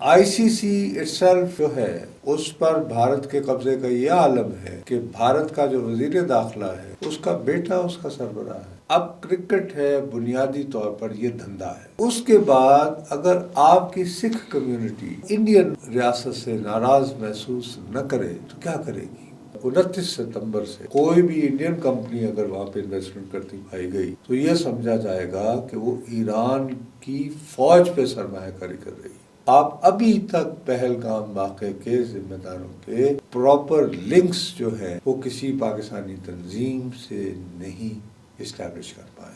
ICC itself جو ہے اس پر بھارت کے قبضے کا یہ عالم ہے کہ بھارت کا جو وزیر داخلہ ہے اس کا بیٹا اس کا سربراہ ہے. اب کرکٹ ہے بنیادی طور پر یہ دھندا ہے. اس کے بعد اگر آپ کی سکھ کمیونٹی انڈین ریاست سے ناراض محسوس نہ کرے تو کیا کرے گی؟ 29 ستمبر سے کوئی بھی انڈین کمپنی اگر وہاں پہ انویسٹمنٹ کرتی پائی گئی تو یہ سمجھا جائے گا کہ وہ ایران کی فوج پہ سرمایہ کاری کر رہی ہے. آپ ابھی تک پہلگام واقعے کے ذمہ داروں کے پراپر لنکس جو ہے وہ کسی پاکستانی تنظیم سے نہیں اسٹیبلش کر پائے.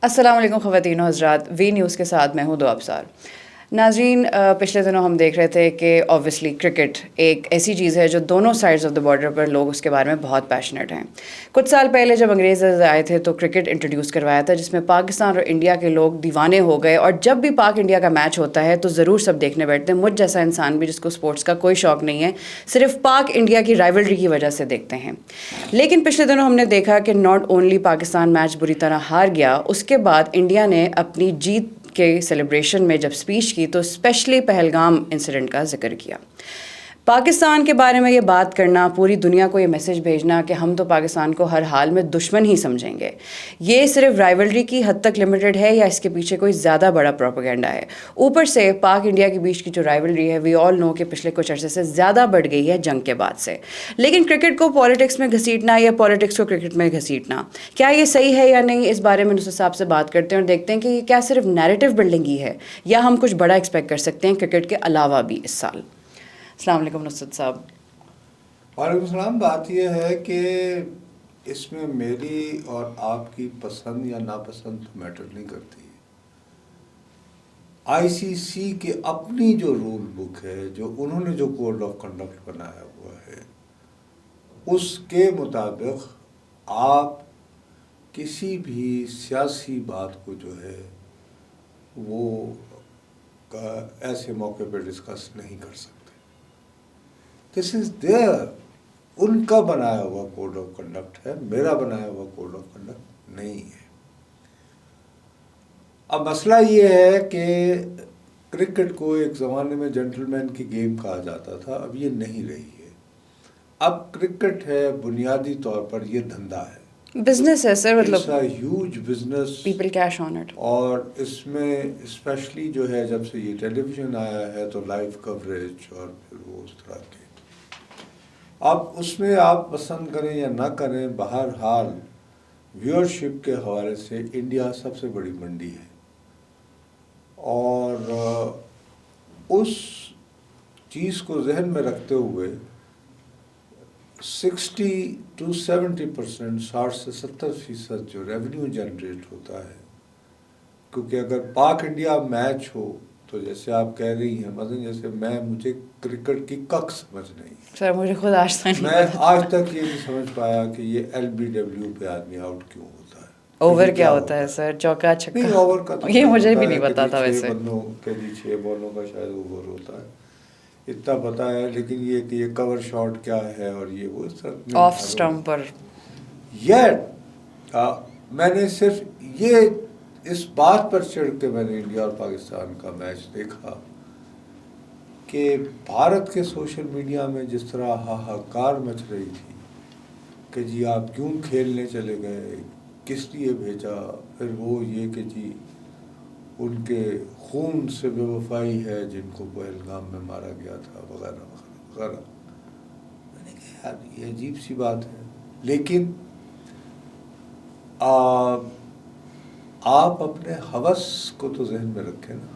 السلام علیکم خواتین و حضرات، وی نیوز کے ساتھ میں ہوں دو ابصار. ناظرین، پچھلے دنوں ہم دیکھ رہے تھے کہ اوبویسلی کرکٹ ایک ایسی چیز ہے جو دونوں سائڈز آف دا بارڈر پر لوگ اس کے بارے میں بہت پیشنیٹ ہیں. کچھ سال پہلے جب انگریز آئے تھے تو کرکٹ انٹروڈیوس کروایا تھا جس میں پاکستان اور انڈیا کے لوگ دیوانے ہو گئے، اور جب بھی پاک انڈیا کا میچ ہوتا ہے تو ضرور سب دیکھنے بیٹھتے ہیں. مجھ جیسا انسان بھی جس کو اسپورٹس کا کوئی شوق نہیں ہے صرف پاک انڈیا کی رائیولری کی وجہ سے دیکھتے ہیں. لیکن پچھلے دنوں ہم نے دیکھا کہ ناٹ اونلی پاکستان میچ بری طرح ہار گیا، اس کے بعد انڈیا نے اپنی جیت کے سیلیبریشن میں جب اسپیچ کی تو اسپیشلی پہلگام انسیڈنٹ کا ذکر کیا. پاکستان کے بارے میں یہ بات کرنا، پوری دنیا کو یہ میسج بھیجنا کہ ہم تو پاکستان کو ہر حال میں دشمن ہی سمجھیں گے، یہ صرف رائیولری کی حد تک لمیٹڈ ہے یا اس کے پیچھے کوئی زیادہ بڑا پروپیگنڈا ہے؟ اوپر سے پاک انڈیا کے بیچ کی جو رائیولری ہے وی آل نو کہ پچھلے کچھ عرصے سے زیادہ بڑھ گئی ہے جنگ کے بعد سے. لیکن کرکٹ کو پالیٹکس میں گھسیٹنا یا پالیٹکس کو کرکٹ میں گھسیٹنا، کیا یہ صحیح ہے یا نہیں؟ اس بارے میں نصرت صاحب سے بات کرتے ہیں اور دیکھتے ہیں کہ یہ کیا صرف نیریٹو بلڈنگ ہی ہے یا ہم کچھ بڑا ایکسپیکٹ کر سکتے ہیں کرکٹ کے علاوہ بھی اس سال. السلام علیکم نصرت صاحب. وعلیکم السلام. بات یہ ہے کہ اس میں میری اور آپ کی پسند یا ناپسند تو میٹر نہیں کرتی. ICC کی اپنی جو رول بک ہے، جو انہوں نے جو کوڈ آف کنڈکٹ بنایا ہوا ہے، اس کے مطابق آپ کسی بھی سیاسی بات کو جو ہے وہ ایسے موقع پہ ڈسکس نہیں کر سکتے. دس از دیئر. ان کا بنایا ہوا کوڈ آف کنڈکٹ ہے، میرا بنایا ہوا کوڈ آف کنڈکٹ نہیں ہے. اب مسئلہ یہ ہے کہ کرکٹ کو ایک زمانے میں جنٹل مین کی گیم کہا جاتا تھا، اب یہ نہیں رہی ہے. اب کرکٹ ہے بنیادی طور پر یہ دھندا ہے، بزنس ہے سر، مطلب it's a huge business. People cash on it. اور اس میں اسپیشلی جو ہے جب سے یہ ٹیلی ویژن آیا ہے تو لائیو کوریج اور پھر وہ اس طرح کے، اب اس میں آپ پسند کریں یا نہ کریں، بہرحال ویورشپ کے حوالے سے انڈیا سب سے بڑی منڈی ہے. اور اس چیز کو ذہن میں رکھتے ہوئے 60 to 70%، 60 سے 70% جو ریونیو جنریٹ ہوتا ہے، کیونکہ اگر پاک انڈیا میچ ہو تو جیسے آپ کہہ رہی ہیں، مثلا جیسے مجھے کرکٹ کی کک سمجھ نہیں سر، مجھے خود آج تک میں آج تک یہ نہیں سمجھ پایا کہ یہ LBW پہ آدمی آؤٹ کیوں ہوتا ہے. اوور کیا ہوتا ہے سر؟ چوکا چھکا؟ نہیں، اوور کا تو یہ مجھے بھی نہیں پتا تھا. ویسے 6 بندوں کے لیے 6 بالوں کا شاید اوور ہوتا ہے، اتنا پتا ہے. لیکن یہ کہ یہ کور شاٹ کیا ہے اور یہ وہ اس طرح آف سٹمپ پر میں نے صرف یہ اس بات پر چڑھ کے میں نے انڈیا اور پاکستان کا میچ دیکھا کہ بھارت کے سوشل میڈیا میں جس طرح ہاہاکار مچ رہی تھی کہ جی آپ کیوں کھیلنے چلے گئے، کس لیے بھیجا، پھر وہ یہ کہ جی ان کے خون سے بے وفائی ہے جن کو پہلگام میں مارا گیا تھا، وغیرہ وغیرہ وغیرہ. میں نے کہا یار یہ عجیب سی بات ہے. لیکن آپ اپنے ہوس کو تو ذہن میں رکھیں نا.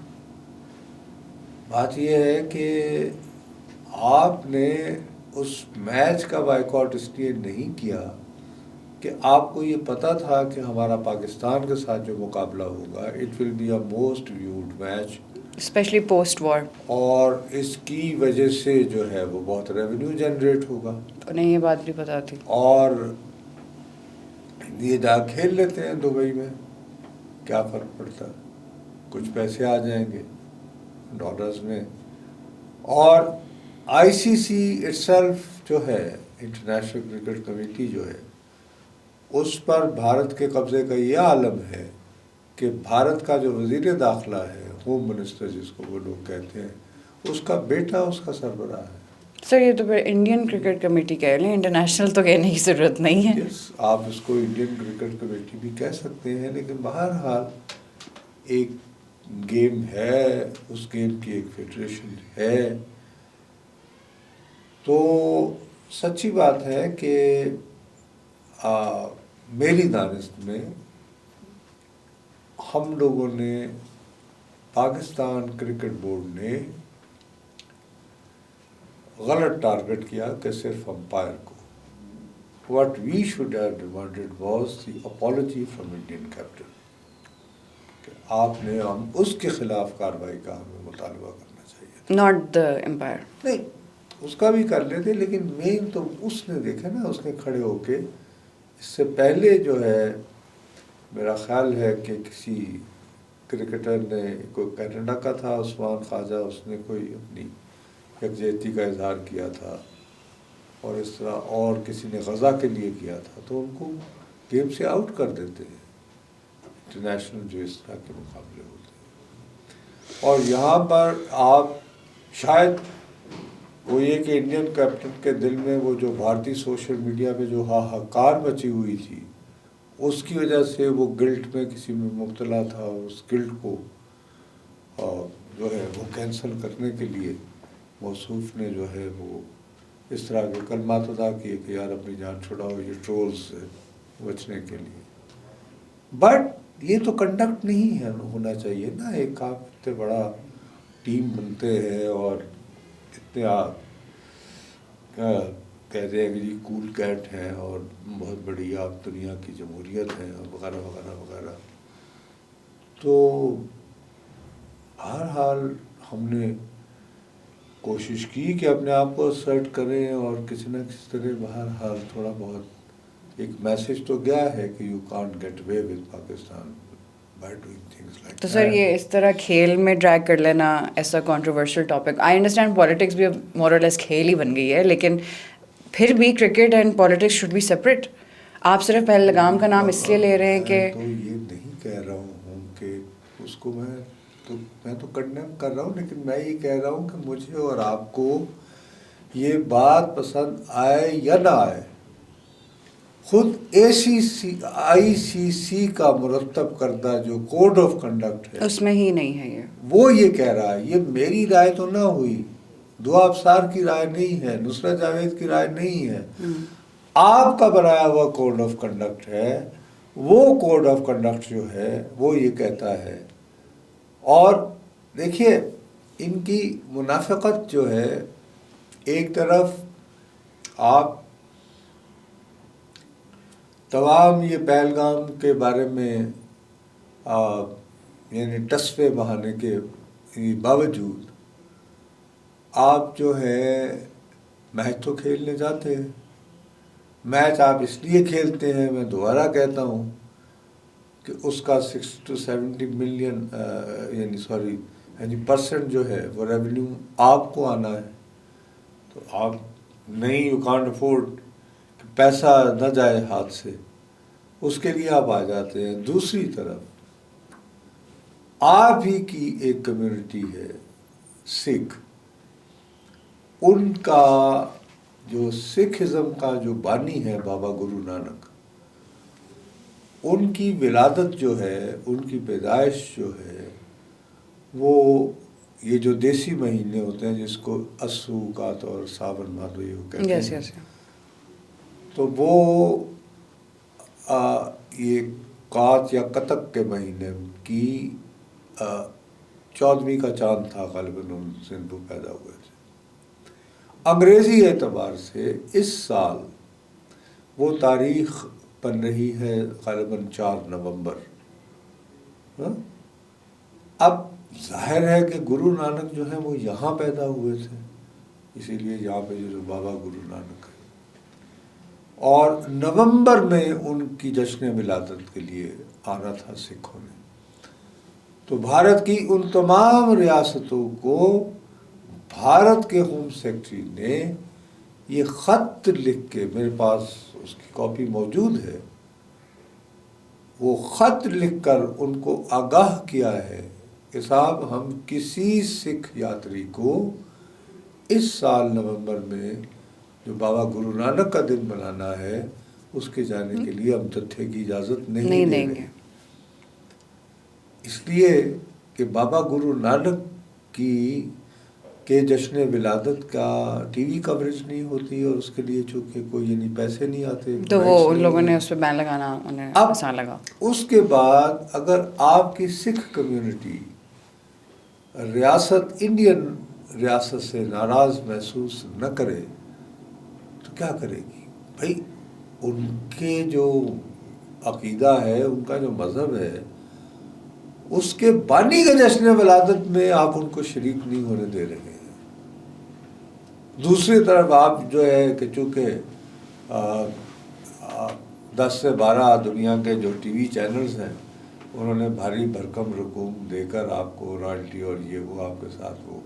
بات یہ ہے کہ آپ نے اس میچ کا بائیکاٹ اس لیے نہیں کیا کہ آپ کو یہ پتا تھا کہ ہمارا پاکستان کے ساتھ جو مقابلہ ہوگا it will be a most viewed match, especially post war, اور اس کی وجہ سے جو ہے وہ بہت ریونیو جنریٹ ہوگا. انہیں یہ بات بھی پتا تھی. اور یہ جا کھیل لیتے ہیں دبئی میں، کیا فرق پڑتا ہے. کچھ پیسے آ جائیں گے ڈالرز میں، اور آئی سی سی اٹ سیلف جو ہے، انٹرنیشنل کرکٹ کمیٹی جو ہے، اس پر بھارت کے قبضے کا یہ عالم ہے کہ بھارت کا جو وزیر داخلہ ہے، ہوم منسٹر جس کو وہ لوگ کہتے ہیں، اس کا بیٹا اس کا سربراہ ہے۔ سر یہ تو پھر انڈین کرکٹ کمیٹی کہہ لیں، انٹرنیشنل تو کہنے کی ضرورت نہیں ہے۔ یس، آپ اس کو انڈین کرکٹ کمیٹی بھی کہہ سکتے ہیں، لیکن بہرحال ایک گیم ہے، اس گیم کی ایک فیڈریشن ہے۔ تو سچی بات ہے کہ میری دانست میں ہم لوگوں نے، پاکستان کرکٹ بورڈ نے غلط ٹارگٹ کیا کہ صرف امپائر کو۔ What we should have demanded was the apology from Indian captain, کہ آپ نے ہم اس کے خلاف کارروائی کا ہمیں مطالبہ کرنا چاہیے، ناٹ دا امپائر۔ نہیں اس کا بھی کر لیتے، لیکن مین تو اس نے دیکھا نا، اس نے کھڑے ہو کے، اس سے پہلے جو ہے میرا خیال ہے کہ کسی کرکٹر نے، کوئی کینیڈا کا تھا عثمان خواجہ، اس نے کوئی اپنی یکجہتی کا اظہار کیا تھا، اور اس طرح اور کسی نے غزہ کے لیے کیا تھا، تو ان کو گیم سے آؤٹ کر دیتے ہیں انٹرنیشنل جو اس طرح کے مقابلے ہوتے ہیں۔ اور یہاں پر آپ شاید وہ یہ کہ انڈین کیپٹن کے دل میں وہ جو بھارتی سوشل میڈیا پہ جو ہاہاکار مچی ہوئی تھی، اس کی وجہ سے وہ گلٹ میں کسی میں مبتلا تھا، اس گلٹ کو جو ہے وہ کینسل کرنے کے لیے موصوف نے جو ہے وہ اس طرح کے کلمات ادا کیے کہ یار اپنی جان چھڑاؤ یہ ٹرولز سے بچنے کے لیے۔ بٹ یہ تو کنڈکٹ نہیں ہے، ہونا چاہیے نا، ایک آپ اتنے بڑا ٹیم بنتے ہیں اور اتنے کہتے ہیں کہ جی کول کیٹ ہیں اور بہت بڑی آپ دنیا کی جمہوریت ہے اور وغیرہ وغیرہ وغیرہ، تو بہرحال ہم نے کوشش کی کہ اپنے آپ کو سیٹ کریں، اور کسی نہ کسی طرح بہرحال تھوڑا بہت ایک میسج تو گیا ہے کہ you can't get away with Pakistan by doing things like تو سر یہ اس طرح کھیل میں ڈریگ کر لینا ایسا controversial topic, I understand politics بھی اب مور اور لیس کھیل ہی بن گئی ہے، لیکن پھر بھی cricket and politics should be separate. آپ صرف پہلگام کا نام اس لیے لے رہے ہیں کہ میں تو یہ نہیں کہہ رہا ہوں کہ اس کو میں تو کنڈیم کر رہا ہوں، لیکن میں یہ کہہ رہا ہوں کہ مجھے اور آپ کو یہ بات پسند آئے یا نہ آئے، خود آئی سی سی کا مرتب کردہ جو کوڈ آف کنڈکٹ ہے اس میں ہی نہیں ہے وہ یہ کہہ رہا ہے، یہ میری رائے تو نہ ہوئی، دعا افسار کی رائے نہیں ہے، نصرت جاوید کی رائے نہیں ہے، آپ کا بنایا ہوا کوڈ آف کنڈکٹ ہے۔ وہ کوڈ آف کنڈکٹ جو ہے وہ یہ کہتا ہے، اور دیکھیے ان کی منافقت جو ہے، ایک طرف آپ تمام یہ پہلگام کے بارے میں یعنی ٹسپے بہانے کے باوجود آپ جو ہے میچ تو کھیلنے جاتے ہیں، میچ آپ اس لیے کھیلتے ہیں، میں دوبارہ کہتا ہوں کہ اس کا 60 to 70 ملین یعنی پرسنٹ جو ہے وہ ریونیو آپ کو آنا ہے، تو آپ نہیں، یو کانٹ افورڈ کہ پیسہ نہ جائے ہاتھ سے، اس کے لیے آپ آ جاتے ہیں۔ دوسری طرف آپ ہی کی ایک کمیونٹی ہے سکھ، ان کا جو سکھ ازم کا جو بانی ہے بابا گرو نانک، ان کی ولادت جو ہے، ان کی پیدائش جو ہے، وہ یہ جو دیسی مہینے ہوتے ہیں جس کو اسو کات اور ساون بھادوئی کہتے ہیں، تو وہ یہ کات یا کتک کے مہینے کی 14ویں کا چاند تھا غالباً ان سندھو پیدا ہوئے تھے۔ انگریزی اعتبار سے اس سال وہ تاریخ بن رہی ہے غالباً 4 نومبر۔ اب ظاہر ہے کہ گرو نانک جو ہیں وہ یہاں پیدا ہوئے تھے، اسی لیے یہاں پہ جو بابا گرو نانک ہے، اور نومبر میں ان کی جشن ولادت کے لیے آنا تھا سکھوں نے۔ تو بھارت کی ان تمام ریاستوں کو بھارت کے ہوم سیکرٹری نے یہ خط لکھ کے، میرے پاس اس کی کاپی موجود ہے، وہ خط لکھ کر ان کو آگاہ کیا ہے کہ صاحب ہم کسی سکھ یاتری کو اس سال نومبر میں جو بابا گرو نانک کا دن منانا ہے اس کے جانے کے لیے ہم جتھے کی اجازت نہیں دیں گے، اس لیے کہ بابا گرو نانک کے جشن ولادت کا ٹی وی کوریج نہیں ہوتی، اور اس کے لیے چونکہ کوئی یعنی پیسے نہیں آتے، تو وہ ان لوگوں نے اس پہ بین لگانا انہیں آسان لگا۔ اس کے بعد اگر آپ کی سکھ کمیونٹی انڈین ریاست سے ناراض محسوس نہ کرے تو کیا کرے گی؟ بھائی ان کے جو عقیدہ ہے، ان کا جو مذہب ہے، اس کے بانی کے جشن ولادت میں آپ ان کو شریک نہیں ہونے دے رہے ہیں۔ دوسری طرف آپ جو ہے کہ چونکہ 10 سے 12 دنیا کے جو ٹی وی چینلز ہیں انہوں نے بھاری بھرکم رقوم دے کر آپ کو رائلٹی اور یہ وہ آپ کے ساتھ وہ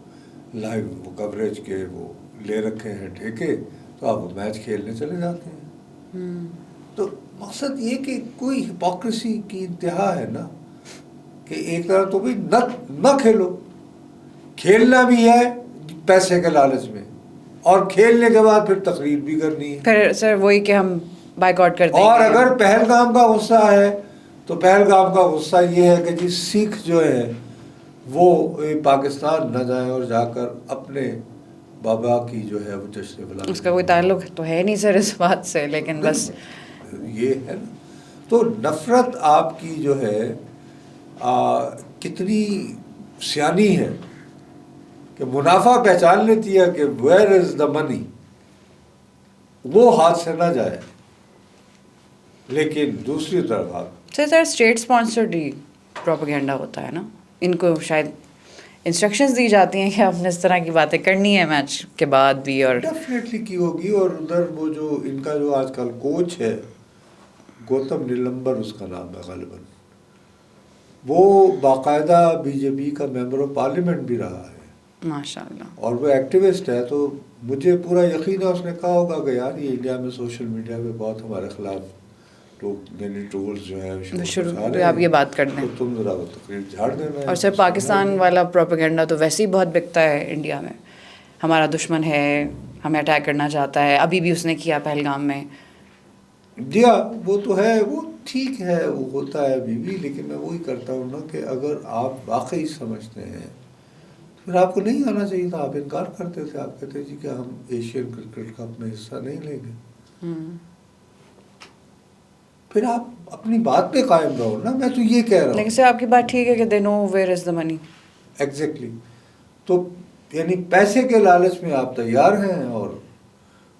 لائیو وہ کوریج کے وہ لے رکھے ہیں ٹھیکے، تو آپ وہ میچ کھیلنے چلے جاتے ہیں۔ تو مقصد یہ کہ کوئی ہپوکریسی کی انتہا ہے نا، کہ ایک طرح تو بھی نہ کھیلو، کھیلنا بھی ہے پیسے کے لالچ میں، اور کھیلنے کے بعد پھر تقریر بھی کرنی ہے۔ پھر سر وہی کہ ہم بائیکاٹ کر دیں گے۔ اور اگر پہلگام کا غصہ ہے تو پہلگام کا غصہ یہ ہے کہ جی سکھ جو ہے وہ پاکستان نہ جائیں اور جا کر اپنے بابا کی جو ہے وہ جشن ولادت، اس کا کوئی تعلق تو ہے نہیں سر اس بات سے، لیکن بس یہ ہے نا۔ تو نفرت آپ کی جو ہے کتنی سیانی ہے کہ منافع پہچان لیتی ہے کہ ویئر از دا منی، وہ ہاتھ سے نہ جائے، لیکن دوسری طرف آپ سر اسٹیٹ اسپانسرڈ ہی پروپیگنڈا ہوتا ہے نا، ان کو شاید انسٹرکشنز دی جاتی ہیں کہ آپ نے اس طرح کی باتیں کرنی ہے میچ کے بعد بھی، اور ڈیفینیٹلی کی ہوگی۔ اور ادھر وہ جو ان کا جو آج کل کوچ ہے گوتم نیلمبر اس کا نام ہے غالباً، وہ باقاعدہ بی جے پی کا ممبر آف پارلیمنٹ بھی رہا ہے ماشاء اللہ، اور وہ ایکٹیوسٹ ہے۔ تو مجھے پورا یقین ہے اس نے کہا ہوگا کہ یار یہ انڈیا میں سوشل میڈیا پہ بہت ہمارے خلاف لوگ یعنی ٹرولز جو ہیں شروع آپ یہ بات کر دیں، تو تم ذرا وہ تقریر جھاڑ دینا۔ اور سر پاکستان والا پروپیگنڈا تو ویسے ہی بہت بکتا ہے انڈیا میں، ہمارا دشمن ہے، ہمیں اٹیک کرنا چاہتا ہے، ابھی بھی اس نے کیا پہلگام میں۔ جی ہاں وہ تو ہے، وہ ٹھیک ہے، وہ ہوتا ہے ابھی بھی، لیکن میں وہی کرتا ہوں نا کہ اگر آپ واقعی سمجھتے ہیں پھر آپ کو نہیں آنا چاہیے تھا، آپ انکار کرتے تھے، آپ کہتے جی کہ ہم ایشین کرکٹ کپ میں حصہ نہیں لیں گے، پھر آپ اپنی بات پہ قائم رہو نا۔ میں تو یہ کہہ رہا ہوں، لیکن سر آپ کی بات ٹھیک ہے کہ دے know where is the money. Exactly. تو یعنی پیسے کے لالچ میں آپ تیار ہیں، اور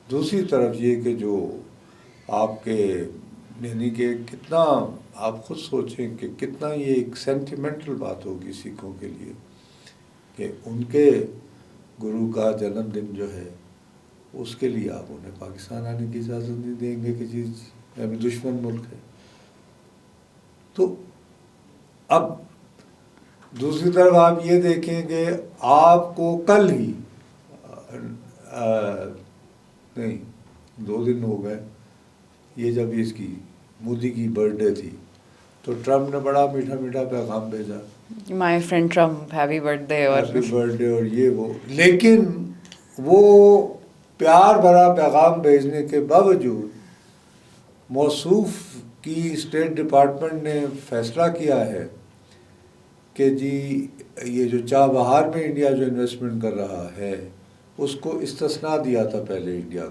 دوسری طرف یہ کہ جو آپ کے یعنی کہ کتنا آپ خود سوچیں کہ کتنا یہ ایک سینٹیمنٹل بات ہوگی سکھوں کے لیے کہ ان کے گرو کا جنم دن جو ہے اس کے لیے آپ انہیں پاکستان آنے کی اجازت نہیں دیں گے کہ جی ہمیں دشمن ملک ہے۔ تو اب دوسری طرف آپ یہ دیکھیں کہ آپ کو کل ہی نہیں 2 دن ہو گئے یہ جب اس کی مودی کی برتھ ڈے تھی تو ٹرمپ نے بڑا میٹھا میٹھا پیغام بھیجا، my friend Trump happy birth day, اور ہیپی برتھ ڈے اور یہ وہ، لیکن وہ پیار بھرا پیغام بھیجنے کے باوجود موصوف کی اسٹیٹ ڈپارٹمنٹ نے فیصلہ کیا ہے کہ جی یہ جو چابہار میں انڈیا جو انویسٹمنٹ کر رہا ہے اس کو استثناء دیا تھا پہلے انڈیا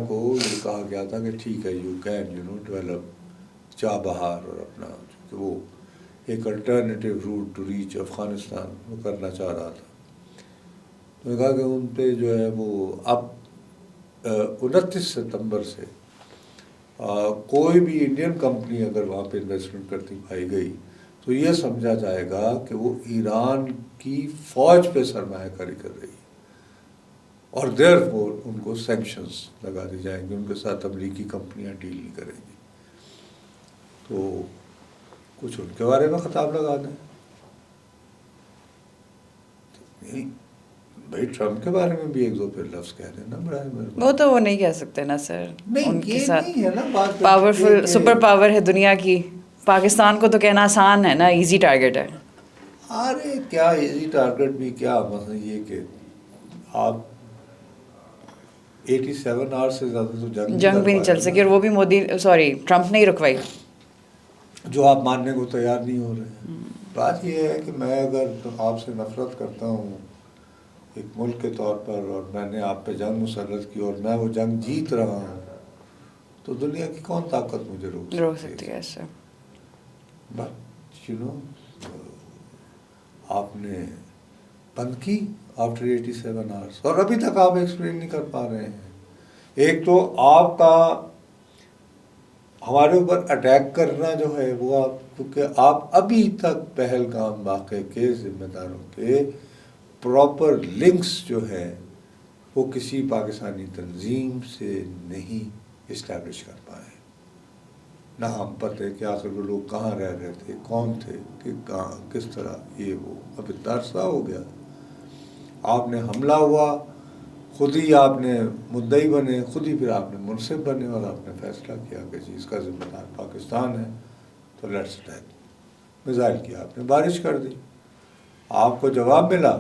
کو یہ کہا گیا تھا کہ ٹھیک ہے یو کین ڈیولپ چابہار، اور اپنا کہ وہ ایک alternative route to reach Afghanistan وہ کرنا چاہ رہا تھا۔ تو نے کہا کہ ان پہ جو ہے وہ اب 29 ستمبر سے کوئی بھی انڈین کمپنی اگر وہاں پہ انویسٹمنٹ کرتی پائی گئی تو یہ سمجھا جائے گا کہ وہ ایران کی فوج پہ سرمایہ کاری کر رہی ہے، اور دیر فور ان کو سینکشنز لگا دی جائیں گے، ان کے ساتھ امریکی کمپنیاں ڈیل نہیں کریں گی۔ تو کچھ ان کے بارے میں خطاب لگا دیں. نہیں بھائی ٹرمپ کے بارے میں بھی ایک دو پھر لفظ کہہ دیں نا برائے مہربانی. وہ تو وہ نہیں کہہ سکتے نا سر, ان کے ساتھ نہیں ہے نا بات. پاورفل سپر پاور ہے دنیا کی, پاکستان کو تو کہنا آسان ہے نا, ایزی ٹارگیٹ ہے. ارے کیا ایزی ٹارگیٹ بھی کیا, مثلا یہ کہ آپ 87 آور سے زیادہ تو جنگ بھی نہیں چل سکی, اور وہ بھی مودی ٹرمپ نے ہی رکوائی, جو آپ ماننے کو تیار نہیں ہو رہے ہیں. بات یہ ہے کہ میں اگر آپ سے نفرت کرتا ہوں ایک ملک کے طور پر, اور میں نے آپ پہ جنگ مسلط کی اور میں وہ جنگ جیت رہا ہوں, تو دنیا کی کون طاقت مجھے روک سکتی ہے سر. بٹ آپ نے بند کی آفٹر 87 آورس, اور ابھی تک آپ ایکسپلین نہیں کر پا رہے ہیں. ایک تو آپ کا ہمارے اوپر اٹیک کرنا جو ہے وہ آپ, کیونکہ آپ ابھی تک پہلگام واقعے کے ذمہ داروں کے پراپر لنکس جو ہے وہ کسی پاکستانی تنظیم سے نہیں اسٹیبلش کر پائے. نہ ہم پتہ کہ آخر وہ لوگ کہاں رہ رہے تھے, کون تھے, کہ کہاں کس طرح, یہ وہ اب اتارسا ہو گیا. آپ نے حملہ ہوا, خود ہی آپ نے مدعی بنے, خود ہی پھر آپ نے منصف بنے, اور آپ نے فیصلہ کیا کہ جی اس کا ذمہ دار پاکستان ہے, تو لیٹس اٹیک. میزائل کی آپ نے بارش کر دی. آپ کو جواب ملا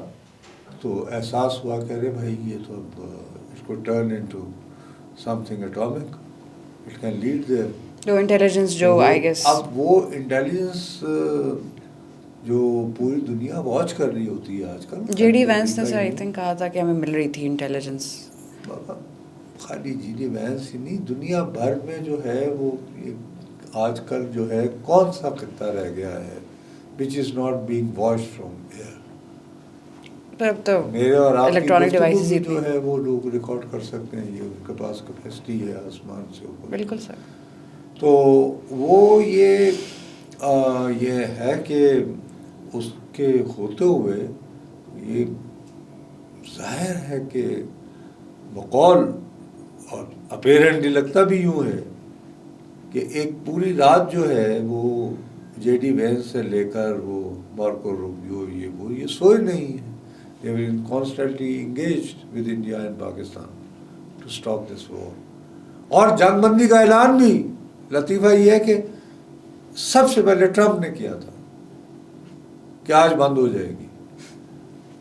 تو احساس ہوا کہ ارے بھائی یہ تو اب اٹ کو turn into something atomic, it can lead there. جو انٹیلیجنس جو آئی گیس, اب وہ انٹیلیجنس جو پوری دنیا واچ کر رہی ہوتی ہے آج کل. جے ڈی وینس نے سر آئی تھنک کہا تھا کہ ہمیں مل رہی تھی انٹیلیجنس. خالی جی ڈی وینس ہی نہیں, دنیا بھر میں جو ہے وہ آج کل جو ہے کون سا خطہ رہ گیا ہے which is not being watched from air. میرے اور آپ کی گفتگو بھی جو ہے وہ لوگ ریکارڈ کر سکتے ہیں, یہ ان کے پاس کیپیسٹی ہے آسمان سے اوپر. بالکل سر. تو وہ یہ ہے کہ اس کے ہوتے ہوئے یہ ظاہر ہے کہ بقول, اور اپیرنٹلی لگتا بھی یوں ہے کہ ایک پوری رات جو ہے وہ جے ڈی وینس سے لے کر وہ مارکو روبیو یہ سوئے نہیں ہیں. They were constantly engaged with India and Pakistan to stop this war. اور جنگ بندی کا اعلان بھی لطیفہ یہ ہے کہ سب سے پہلے ٹرمپ نے کیا تھا کہ آج بند ہو جائے گی,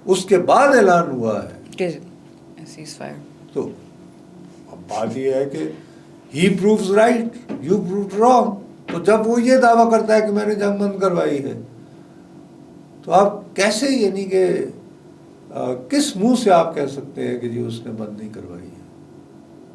اس کے بعد اعلان ہوا ہے سیز فائر. تو اب بات یہ ہے کہ he proves right, you proved wrong. تو جب وہ یہ دعویٰ کرتا ہے کہ میں نے جنگ بند کروائی ہے, تو آپ کیسے, یعنی کہ کس منہ سے آپ کہہ سکتے ہیں کہ جی اس نے بند نہیں کروائی ہے.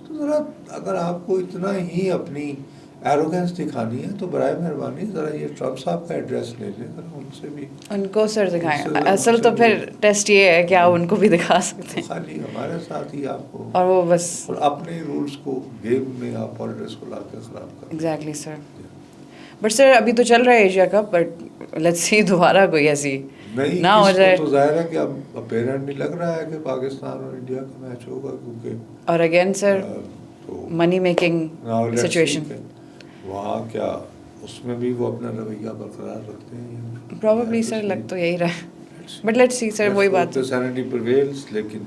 تو ذرا اگر آپ کو اتنا ہی اپنی ایروگنس دکھانی ہے تو برائے مہربانی ذرا یہ ٹرمپ صاحب کا ایڈریس لے لیں, ذرا ان سے بھی ان کو سر دکھائیں. اصل تو پھر ٹیسٹ یہ ہے کہ آپ ان کو بھی دکھا سکتے ہیں, خالی ہمارے ساتھ ہی آپ کو, اور وہ بس اور اپنے رولس کو گیم میں آپ پالیٹکس کو لا کے خراب کریں. Exactly sir. بٹ سر ابھی تو چل رہا ہے Asia cup, but let's see دوبارہ کوئی ایسی نہ ہو جائے. تو ظاہر ہے کہ اب اپیرنٹلی لگ رہا ہے کہ پاکستان اور انڈیا کا میچ ہوگا, کیونکہ اور اگین سر منی میکنگ سچویشن وہاں کیا اس میں بھی وہ اپنا رویہ برقرار رکھتے ہیں پروبیبلی سر, لگ تو یہی رہا ہے, بٹ لیٹس سی سر. وہی بات سینٹی پریویلز, لیکن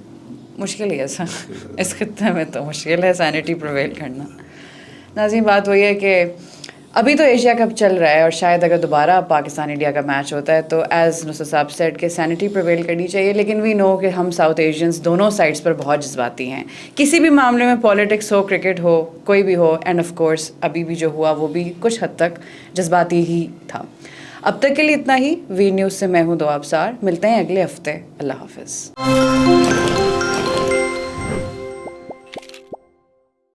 مشکل ہی ہے سر, اس خطے میں تو مشکل ہے سینٹی پریویل کرنا. ناظرین بات وہی ہے کہ ابھی تو ایشیا کپ چل رہا ہے, اور شاید اگر دوبارہ پاکستان انڈیا کا میچ ہوتا ہے تو ایز نصرت صاحب سیٹ کہ سینٹی پریویل کرنی چاہیے. لیکن وی نو کہ ہم ساؤتھ ایشینس دونوں سائڈس پر بہت جذباتی ہیں, کسی بھی معاملے میں, پالیٹکس ہو, کرکٹ ہو, کوئی بھی ہو. اینڈ آف کورس ابھی بھی جو ہوا وہ بھی کچھ حد تک جذباتی ہی تھا. اب تک کے لیے اتنا ہی. وی نیوز سے میں ہوں دو ابصار, ملتے ہیں اگلے ہفتے. اللہ حافظ.